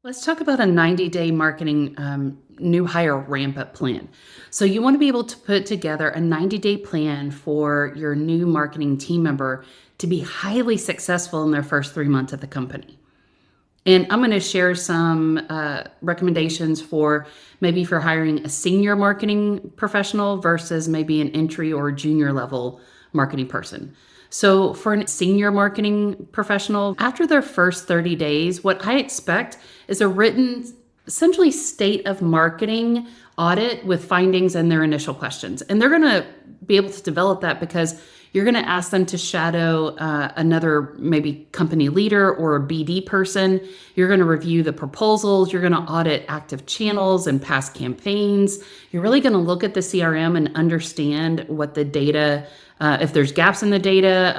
Let's talk about a 90-day marketing new hire ramp up plan. So, you want to be able to put together a 90-day plan for your new marketing team member to be highly successful in their first 3 months at the company. And I'm going to share some recommendations for maybe for hiring a senior marketing professional versus maybe an entry or junior level marketing person. So, for a senior marketing professional, after their first 30 days, what I expect is a written, essentially, state of marketing audit with findings and their initial questions. And they're going to be able to develop that because you're going to ask them to shadow another maybe company leader or a BD person. You're going to review the proposals. You're going to audit active channels and past campaigns. You're really going to look at the CRM and understand what the data, if there's gaps in the data,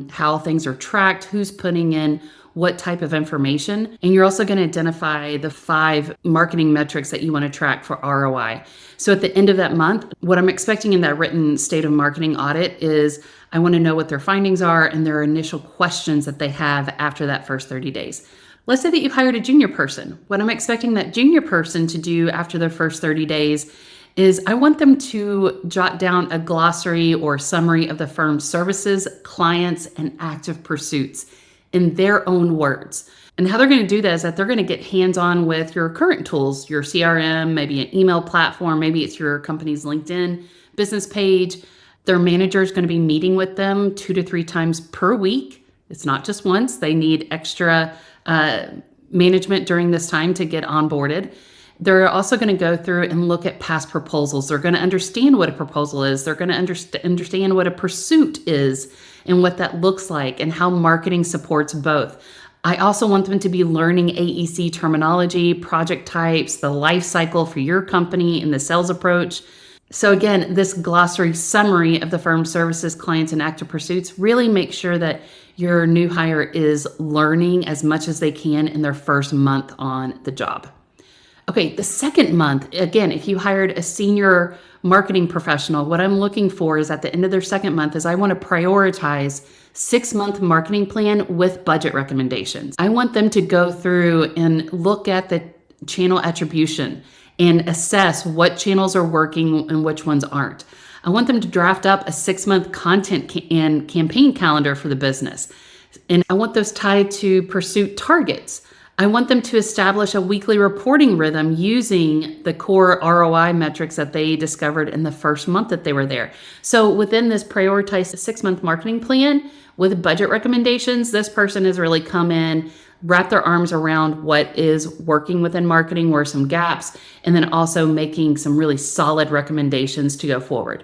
how things are tracked, who's putting in what type of information. And you're also going to identify the 5 marketing metrics that you want to track for ROI. So at the end of that month, what I'm expecting in that written state of marketing audit is I want to know what their findings are and their initial questions that they have after that first 30 days. Let's say that you've hired a junior person. What I'm expecting that junior person to do after their first 30 days is I want them to jot down a glossary or summary of the firm's services, clients, and active pursuits in their own words. And how they're going to do that is that they're going to get hands-on with your current tools, your CRM, maybe an email platform, maybe it's your company's LinkedIn business page. Their manager is going to be meeting with them 2 to 3 times per week. It's not just once. They need extra management during this time to get onboarded. They're also going to go through and look at past proposals. They're going to understand what a proposal is. They're going to understand what a pursuit is and what that looks like and how marketing supports both. I also want them to be learning AEC terminology, project types, the life cycle for your company and the sales approach. So again, this glossary summary of the firm's services, clients, and active pursuits really makes sure that your new hire is learning as much as they can in their first month on the job. Okay, the second month, again, if you hired a senior marketing professional, what I'm looking for is at the end of their second month is I want to prioritize 6-month marketing plan with budget recommendations. I want them to go through and look at the channel attribution and assess what channels are working and which ones aren't. I want them to draft up a 6-month content and campaign calendar for the business. And I want those tied to pursuit targets. I want them to establish a weekly reporting rhythm using the core ROI metrics that they discovered in the first month that they were there. So within this prioritized 6-month marketing plan with budget recommendations, this person has really come in, wrap their arms around what is working within marketing, where some gaps, and then also making some really solid recommendations to go forward.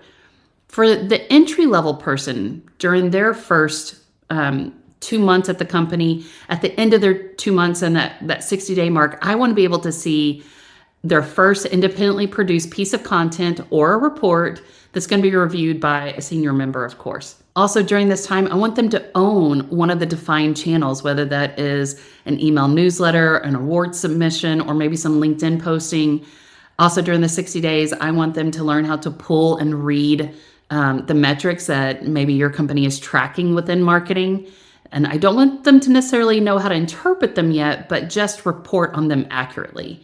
For the entry-level person, during their first 2 months at the company, at the end of their 2 months and that 60-day mark, I want to be able to see their first independently produced piece of content or a report that's going to be reviewed by a senior member, of course. Also, during this time, I want them to own one of the defined channels, whether that is an email newsletter, an award submission, or maybe some LinkedIn posting. Also, during the 60 days, I want them to learn how to pull and read the metrics that maybe your company is tracking within marketing. And I don't want them to necessarily know how to interpret them yet, but just report on them accurately.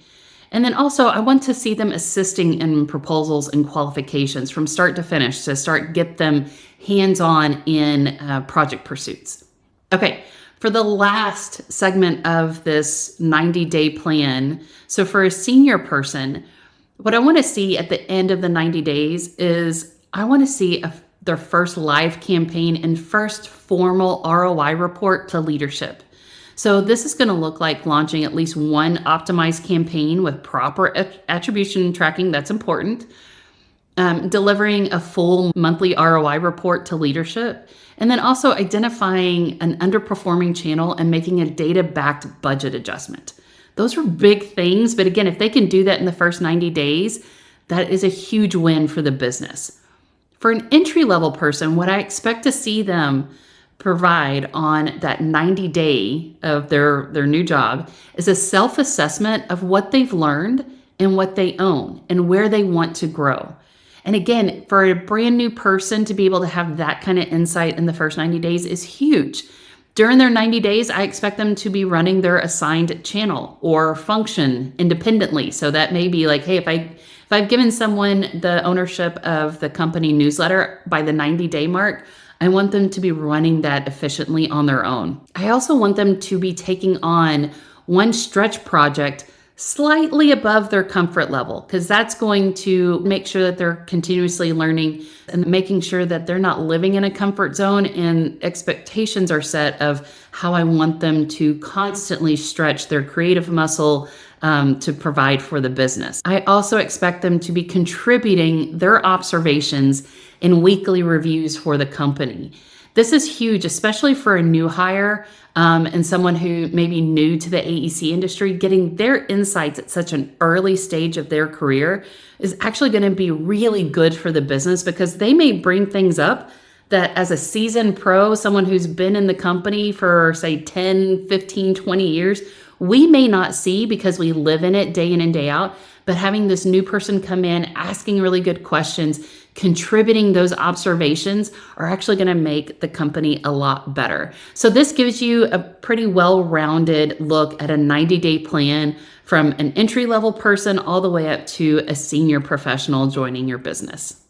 And then also, I want to see them assisting in proposals and qualifications from start to finish to get them hands-on in project pursuits. Okay, for the last segment of this 90-day plan, so for a senior person, what I want to see at the end of the 90 days is I want to see their first live campaign and first formal ROI report to leadership. So this is going to look like launching at least one optimized campaign with proper attribution tracking. That's important. Delivering a full monthly ROI report to leadership, and then also identifying an underperforming channel and making a data-backed budget adjustment. Those are big things, but again, if they can do that in the first 90 days, that is a huge win for the business. For an entry-level person, what I expect to see them provide on that 90-day of their new job is a self-assessment of what they've learned and what they own and where they want to grow. And again, for a brand new person to be able to have that kind of insight in the first 90 days is huge. During their 90 days, I expect them to be running their assigned channel or function independently. So that may be like, hey, if I've given someone the ownership of the company newsletter by the 90-day mark, I want them to be running that efficiently on their own. I also want them to be taking on one stretch project slightly above their comfort level, because that's going to make sure that they're continuously learning and making sure that they're not living in a comfort zone, and expectations are set of how I want them to constantly stretch their creative muscle to provide for the business. I also expect them to be contributing their observations in weekly reviews for the company. This is huge, especially for a new hire and someone who may be new to the AEC industry. Getting their insights at such an early stage of their career is actually going to be really good for the business, because they may bring things up that as a seasoned pro, someone who's been in the company for say 10, 15, 20 years, we may not see because we live in it day in and day out. But having this new person come in, asking really good questions, contributing those observations are actually going to make the company a lot better. So this gives you a pretty well-rounded look at a 90-day plan from an entry-level person all the way up to a senior professional joining your business.